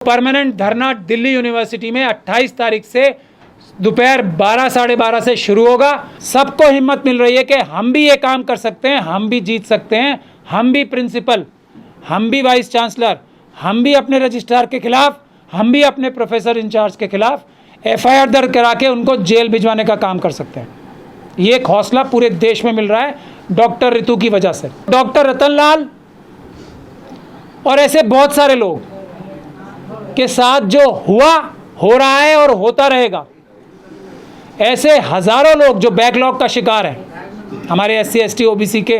Permanent धरना Delhi university में 28 तारीख से दोपहर 12 साढ़े 12 से शुरू होगा। सबको हिम्मत मिल रही है कि हम भी ये काम कर सकते हैं, हम भी जीत सकते हैं, हम भी प्रिंसिपल, हम भी वाइस चांसलर, हम भी अपने रजिस्ट्रार के खिलाफ, हम भी अपने प्रोफेसर इंचार्ज के खिलाफ FIR दर्ज करा के उनको जेल भिजवाने का काम कर सकते हैं। ये एक हौसला पूरे देश में मिल रहा है डॉक्टर रितु की वजह से। डॉक्टर रतन लाल और ऐसे बहुत सारे लोग के साथ जो हुआ, हो रहा है और होता रहेगा, ऐसे हजारों लोग जो बैकलॉग का शिकार हैं, हमारे SC ST OBC के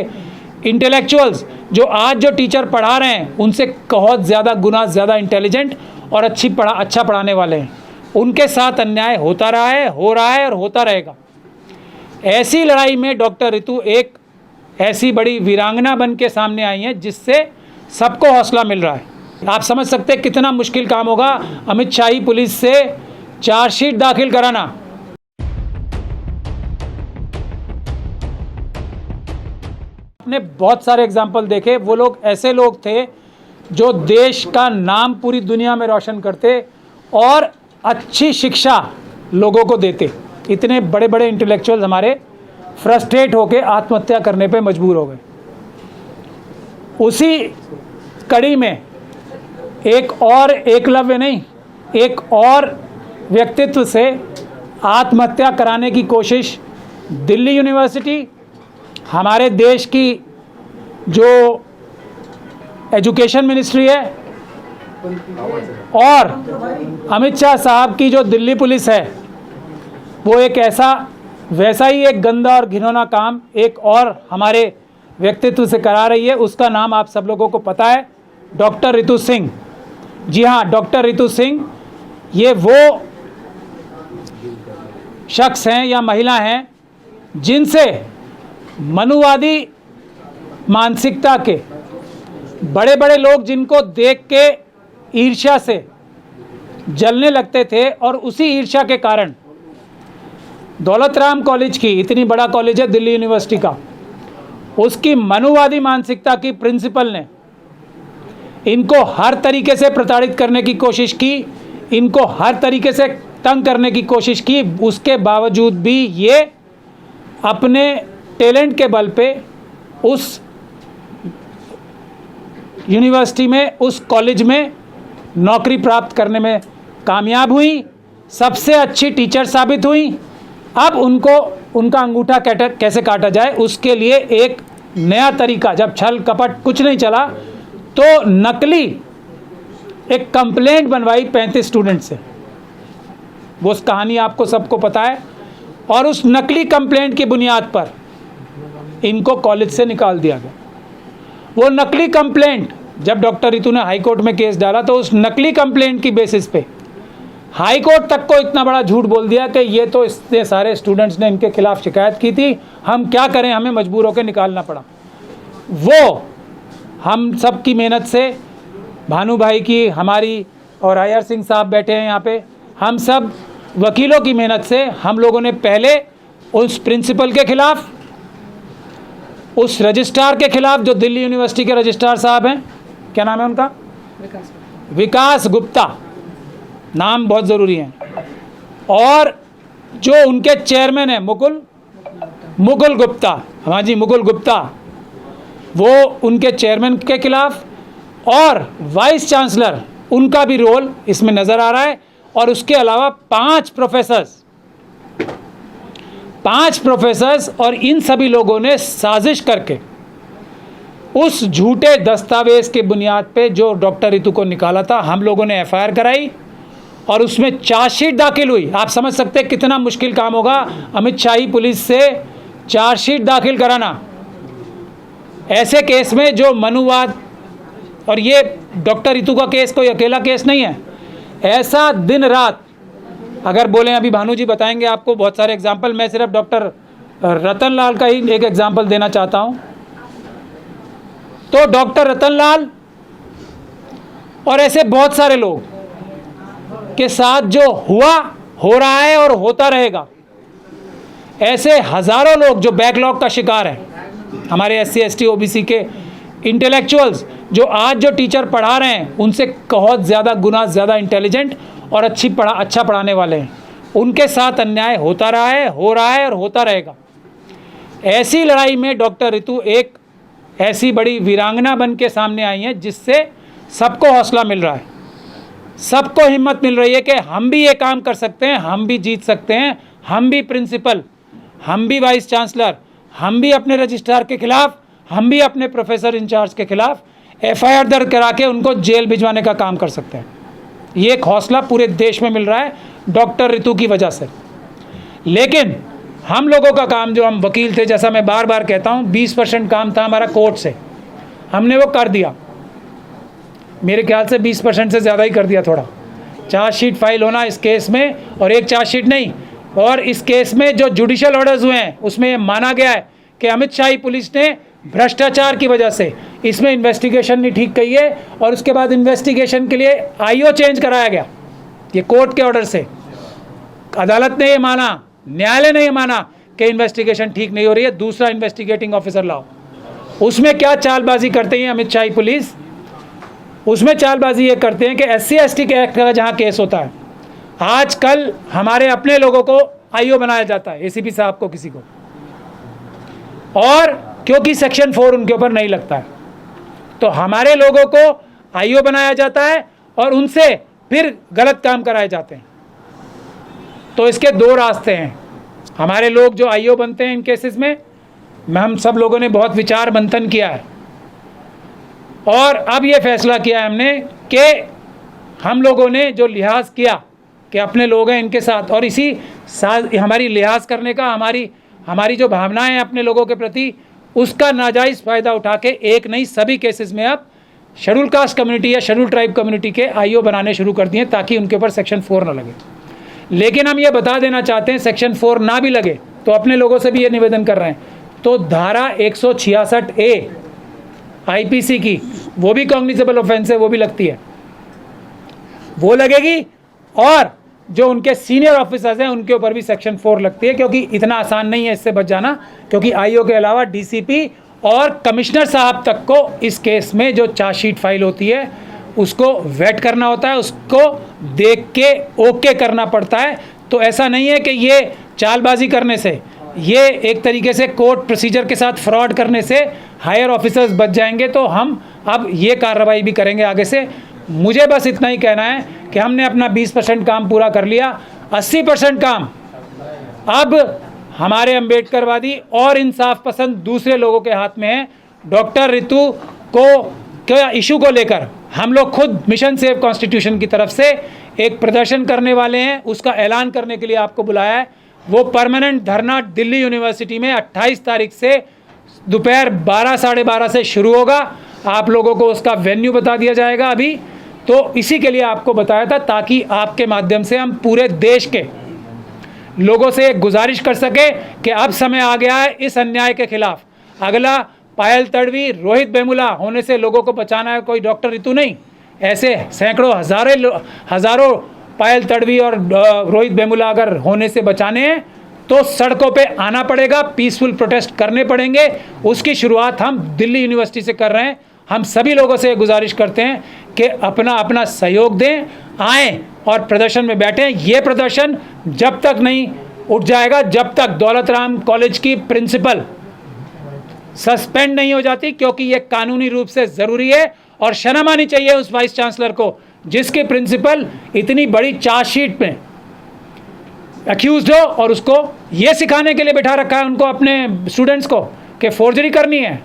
इंटेलेक्चुअल्स जो आज जो टीचर पढ़ा रहे हैं उनसे बहुत ज़्यादा गुना ज़्यादा इंटेलिजेंट और अच्छा पढ़ाने वाले हैं, उनके साथ अन्याय होता रहा है, हो रहा है और होता रहेगा। ऐसी लड़ाई में डॉक्टर रितु एक ऐसी बड़ी वीरांगना बन के सामने आई हैं जिससे सबको हौसला मिल रहा है। आप समझ सकते हैं कितना मुश्किल काम होगा अमित शाही पुलिस से चार्जशीट दाखिल कराना। आपने बहुत सारे एग्जाम्पल देखे, वो लोग ऐसे लोग थे जो देश का नाम पूरी दुनिया में रोशन करते और अच्छी शिक्षा लोगों को देते। इतने बड़े बड़े इंटेलेक्चुअल्स हमारे फ्रस्ट्रेट होकर आत्महत्या करने पे मजबूर हो गए। उसी कड़ी में एक और एकलव्य नहीं, एक और व्यक्तित्व से आत्महत्या कराने की कोशिश दिल्ली यूनिवर्सिटी, हमारे देश की जो एजुकेशन मिनिस्ट्री है और अमित शाह साहब की जो दिल्ली पुलिस है, वो एक वैसा ही एक गंदा और घिनौना काम एक और हमारे व्यक्तित्व से करा रही है। उसका नाम आप सब लोगों को पता है, डॉक्टर रितु सिंह। जी हाँ, डॉक्टर रितु सिंह ये वो शख्स हैं या महिला हैं जिनसे मनुवादी मानसिकता के बड़े बड़े लोग जिनको देख के ईर्ष्या से जलने लगते थे और उसी ईर्ष्या के कारण दौलत राम कॉलेज की, इतनी बड़ा कॉलेज है दिल्ली यूनिवर्सिटी का, उसकी मनुवादी मानसिकता की प्रिंसिपल ने इनको हर तरीके से प्रताड़ित करने की कोशिश की, इनको हर तरीके से तंग करने की कोशिश की। उसके बावजूद भी ये अपने टैलेंट के बल पे उस यूनिवर्सिटी में, उस कॉलेज में नौकरी प्राप्त करने में कामयाब हुई, सबसे अच्छी टीचर साबित हुई। अब उनको उनका अंगूठा कैसे काटा जाए उसके लिए एक नया तरीका, जब छल कपट कुछ नहीं चला तो नकली एक कंप्लेंट बनवाई 35 स्टूडेंट से। वो उस कहानी आपको सबको पता है। और उस नकली कंप्लेंट की बुनियाद पर इनको कॉलेज से निकाल दिया गया। वो नकली कंप्लेंट जब डॉक्टर रितु ने हाई कोर्ट में केस डाला तो उस नकली कंप्लेंट की बेसिस पे हाई कोर्ट तक को इतना बड़ा झूठ बोल दिया कि ये तो इतने सारे स्टूडेंट्स ने इनके खिलाफ शिकायत की थी, हम क्या करें, हमें मजबूर होकर निकालना पड़ा। वो हम सब की मेहनत से, भानु भाई की, हमारी और IR सिंह साहब बैठे हैं यहाँ पे, हम सब वकीलों की मेहनत से हम लोगों ने पहले उस प्रिंसिपल के खिलाफ, उस रजिस्ट्रार के खिलाफ जो दिल्ली यूनिवर्सिटी के रजिस्ट्रार साहब हैं, क्या नाम है उनका, विकास गुप्ता, नाम बहुत ज़रूरी है, और जो उनके चेयरमैन हैं मुकुल गुप्ता, हाँ जी मुकुल गुप्ता, वो उनके चेयरमैन के खिलाफ, और वाइस चांसलर उनका भी रोल इसमें नज़र आ रहा है। और उसके अलावा 5 प्रोफेसर्स और इन सभी लोगों ने साजिश करके उस झूठे दस्तावेज के बुनियाद पे जो डॉक्टर रितु को निकाला था, हम लोगों ने FIR कराई और उसमें चार्जशीट दाखिल हुई। आप समझ सकते हैं कितना मुश्किल काम होगा अमित शाही पुलिस से चार्जशीट दाखिल कराना ऐसे केस में जो मनुवाद, और ये डॉक्टर रितु का केस कोई अकेला केस नहीं है। ऐसा दिन रात अगर बोलें, अभी भानु जी बताएंगे आपको बहुत सारे एग्जाम्पल, मैं सिर्फ डॉक्टर रतन लाल का ही एक एग्जाम्पल देना चाहता हूँ। तो डॉक्टर रतन लाल और ऐसे बहुत सारे लोग के साथ जो हुआ, हो रहा है और होता रहेगा, ऐसे हजारों लोग जो बैकलॉग का शिकार हैं, हमारे SC ST OBC के इंटेलेक्चुअल्स जो आज जो टीचर पढ़ा रहे हैं उनसे बहुत ज़्यादा गुना ज़्यादा इंटेलिजेंट और अच्छा पढ़ाने वाले हैं, उनके साथ अन्याय होता रहा है, हो रहा है और होता रहेगा। ऐसी लड़ाई में डॉक्टर ऋतु एक ऐसी बड़ी वीरांगना बन के सामने आई हैं जिससे सबको हौसला मिल रहा है, सबको हिम्मत मिल रही है कि हम भी ये काम कर सकते हैं, हम भी जीत सकते हैं, हम भी प्रिंसिपल, हम भी वाइस चांसलर, हम भी अपने रजिस्ट्रार के खिलाफ, हम भी अपने प्रोफेसर इंचार्ज के खिलाफ FIR दर्ज करा के उनको जेल भिजवाने का काम कर सकते हैं। ये एक हौसला पूरे देश में मिल रहा है डॉक्टर ऋतु की वजह से। लेकिन हम लोगों का काम, जो हम वकील थे, जैसा मैं बार बार कहता हूँ, 20% काम था हमारा कोर्ट से, हमने वो कर दिया। मेरे ख्याल से 20% से ज़्यादा ही कर दिया थोड़ा। चार्जशीट फाइल होना इस केस में, और एक चार्जशीट नहीं, और इस केस में जो जुडिशियल ऑर्डर्स हुए हैं उसमें ये माना गया है कि अमित शाही पुलिस ने भ्रष्टाचार की वजह से इसमें इन्वेस्टिगेशन नहीं ठीक की है, और उसके बाद इन्वेस्टिगेशन के लिए IO चेंज कराया गया। ये कोर्ट के ऑर्डर से अदालत ने ये माना, न्यायालय ने ये माना कि इन्वेस्टिगेशन ठीक नहीं हो रही है, दूसरा इन्वेस्टिगेटिंग ऑफिसर लाओ। उसमें क्या चालबाजी करते हैं अमित शाही पुलिस, उसमें चालबाजी ये करते हैं कि SC/ST के एक्ट का जहाँ केस होता है, आजकल हमारे अपने लोगों को IO बनाया जाता है, ACP साहब को, किसी को, और क्योंकि सेक्शन 4 उनके ऊपर नहीं लगता है तो हमारे लोगों को IO बनाया जाता है और उनसे फिर गलत काम कराए जाते हैं। तो इसके दो रास्ते हैं। हमारे लोग जो IO बनते हैं इन केसेस में, हम सब लोगों ने बहुत विचार मंथन किया है और अब ये फैसला किया है हमने कि हम लोगों ने जो लिहाज किया कि अपने लोग हैं इनके साथ, और इसी साथ हमारी लिहाज करने का, हमारी जो भावनाएं हैं अपने लोगों के प्रति, उसका नाजायज़ फ़ायदा उठा के एक नहीं सभी केसेस में अब शेड्यूल कास्ट कम्युनिटी या शेड्यूल ट्राइब कम्युनिटी के IO बनाने शुरू कर दिए ताकि उनके ऊपर सेक्शन 4 ना लगे। लेकिन हम ये बता देना चाहते हैं, सेक्शन 4 ना भी लगे तो अपने लोगों से भी ये निवेदन कर रहे हैं, तो धारा 166A IPC की, वो भी कॉग्निजेबल ऑफेंस है, वो भी लगती है, वो लगेगी, और जो उनके सीनियर ऑफिसर्स हैं उनके ऊपर भी सेक्शन 4 लगती है, क्योंकि इतना आसान नहीं है इससे बच जाना, क्योंकि IO के अलावा DCP और कमिश्नर साहब तक को इस केस में जो चार्जशीट फाइल होती है उसको वेट करना होता है, उसको देख के ओके करना पड़ता है। तो ऐसा नहीं है कि ये चालबाजी करने से, ये एक तरीके से कोर्ट प्रोसीजर के साथ फ्रॉड करने से हायर ऑफिसर्स बच जाएंगे। तो हम अब ये कार्रवाई भी करेंगे आगे से। मुझे बस इतना ही कहना है कि हमने अपना 20% काम पूरा कर लिया, 80% काम अब हमारे अम्बेडकरवादी और इंसाफ पसंद दूसरे लोगों के हाथ में है। डॉक्टर ऋतु को इशू को लेकर हम लोग खुद मिशन सेव कॉन्स्टिट्यूशन की तरफ से एक प्रदर्शन करने वाले हैं, उसका ऐलान करने के लिए आपको बुलाया है। वो परमानेंट धरना दिल्ली यूनिवर्सिटी में 28 तारीख से दोपहर 12 साढ़े 12 से शुरू होगा। आप लोगों को उसका वेन्यू बता दिया जाएगा अभी, तो इसी के लिए आपको बताया था ताकि आपके माध्यम से हम पूरे देश के लोगों से गुजारिश कर सके कि अब समय आ गया है इस अन्याय के खिलाफ। अगला पायल तड़वी, रोहित वेमुला होने से लोगों को बचाना है, कोई डॉक्टर ऋतु नहीं। ऐसे सैकड़ों हजारों पायल तड़वी और रोहित वेमुला अगर होने से बचाने हैं तो सड़कों पे आना पड़ेगा, पीसफुल प्रोटेस्ट करने पड़ेंगे। उसकी शुरुआत हम दिल्ली यूनिवर्सिटी से कर रहे हैं। हम सभी लोगों से गुजारिश करते हैं कि अपना अपना सहयोग दें, आएँ और प्रदर्शन में बैठें। ये प्रदर्शन जब तक नहीं उठ जाएगा, जब तक दौलत राम कॉलेज की प्रिंसिपल सस्पेंड नहीं हो जाती, क्योंकि ये कानूनी रूप से ज़रूरी है। और शर्म आनी चाहिए उस वाइस चांसलर को जिसके प्रिंसिपल इतनी बड़ी चार्जशीट में अक्यूज्ड हो और उसको ये सिखाने के लिए बैठा रखा है उनको, अपने स्टूडेंट्स को, कि फोर्जरी करनी है।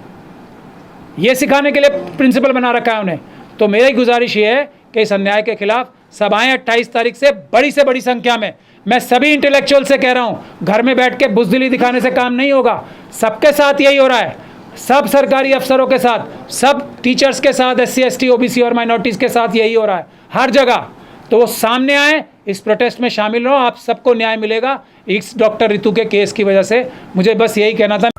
ये सिखाने के लिए प्रिंसिपल बना रखा है उन्हें। तो मेरी गुजारिश ये है कि इस अन्याय के खिलाफ सब आएँ 28 तारीख से बड़ी संख्या में। मैं सभी इंटेलेक्चुअल से कह रहा हूँ, घर में बैठ के बुज़दिली दिखाने से काम नहीं होगा। सबके साथ यही हो रहा है, सब सरकारी अफसरों के साथ, सब टीचर्स के साथ, SC ST OBC और माइनॉरिटीज़ के साथ यही हो रहा है हर जगह। तो वो सामने आए, इस प्रोटेस्ट में शामिल हो, आप सबको न्याय मिलेगा इस डॉक्टर ऋतु के केस की वजह से। मुझे बस यही कहना था।